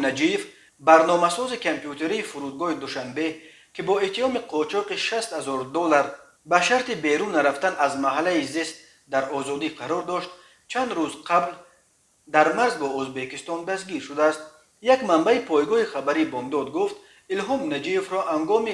نجیف برنامه‌ساز کامپیوتری فرودگاه دوشنبه که با اتهام قاچاق 60,000 دلار به شرط بیرون رفتن از محله زیست در آزادی قرار داشت، چند روز قبل در مرز با ازبکستان دستگیر شده است. یک منبع پایگاه خبری بامداد گفت الهام نجیف را هنگام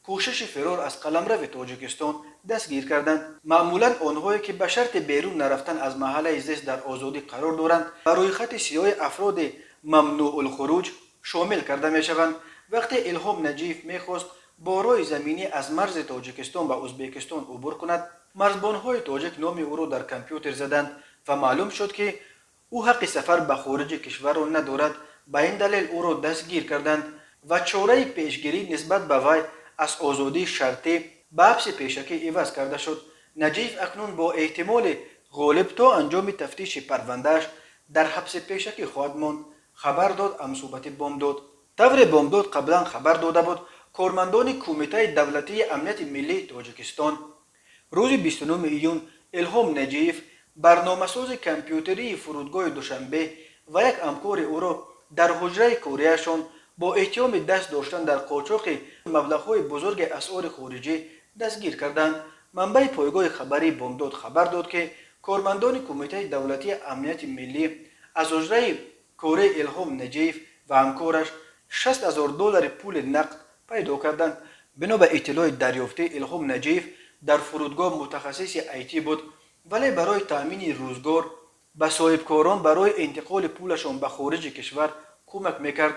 کوشش فرار از قلمرو تاجیکستان دستگیر کردند. معمولا آنهایی که به شرط بیرون نرفتن از محله زیست در آزادی قرار دارند بر روی خط سیاه افراد ممنوع الخروج شامل کرده می شوند. وقتی الهام نجیف میخواست با راه زمینی از مرز تاجیکستان به ازبکستان عبور کند، مرزبانهای تاجیک نام او را در کامپیوتر زدند و معلوم شد که او حق سفر به خارج کشور را ندارد. به این دلیل او را دستگیر کردند و چاره پیشگیری نسبت به وی از آزادی شرطی به حبس پیشکی عوض کرده شد. نجیف اکنون با احتمال غالب تا انجام تفتیش پروندهش در حبس پیشکی خواهد ماند، خبر داد امصوبت بامداد. طور بامداد قبلا خبر داده بود کارمندان کمیته دولتی امنیت ملی تاجیکستان روز 29 ایون الهام نجیف برنامه‌ساز کامپیوتری فرودگاه دوشنبه و یک همکار او را در حجره کاریشان با اتهام دست داشتن در قاچاق مبلغ‌های بزرگ اسعار خارجی دستگیر کردند. منبع پایگاه خبری بامداد خبر داد که کارمندان کمیته دولتی امنیت ملی از حجره کاری الهام نجیف و همکارش 60,000 دلار پول نقد پیدا کردند. بنا به اطلاع دریافته الهام نجیف در فرودگاه متخصص ایتی بود، ولی برای تأمین روزگار به صاحبکاران برای انتقال پولشان به خارج کشور کمک میکرد.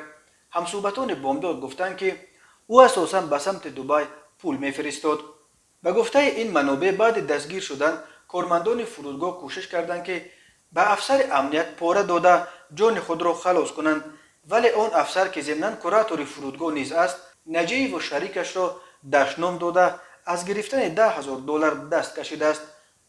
همصحبتان بامداد گفتند که او اساساً به سمت دبی پول میفرستاد. به گفته این منابع بعد دستگیر شدن کارمندان فرودگاه کوشش کردند که به افسر امنیت پاره داده جان خود را خلاص کنند، ولی آن افسر که ضمناً کوراتور فرودگاه نیز است نجیف و شریکش را دشنام داده از گرفتن 10,000 دلار دست کشیده است،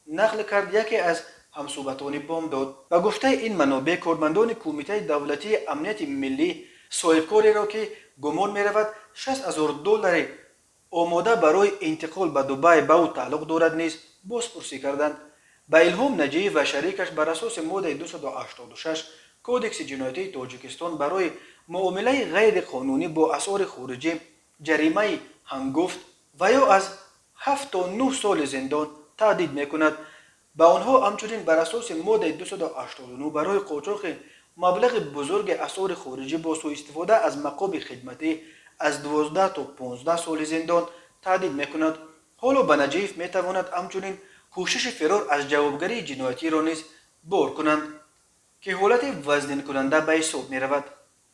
نقل کرد یکی از همصحبتان بامداد. و گفته این منابع کارمندان کمیته دولتی امنیت ملی صاحبکاری را که گمان می رود 60,000 دلار آماده برای انتقال به دبی به او تعلق دارد نیز بازپرسی کردند. به الهام نجیف و شریکش بر اساس ماده 286 کودکس جنایتی تاجیکستان برای معامله غیر قانونی با اسعار خارجی جریمه هنگفت و یا از 7 تا 9 سال زندان تهدید میکند. به آنها همچنین بر اساس ماده 289 برای قاچاق مبلغ بزرگ اسعار خارجی با سوء استفاده از مقام خدمتی از 12 تا 15 سال زندان تهدید میکند. حالا به نجیف میتواند همچنین کوشش فرار از جوابگری جنایتی را نیز بار کنند که حالت وزنین کننده به حساب میرود.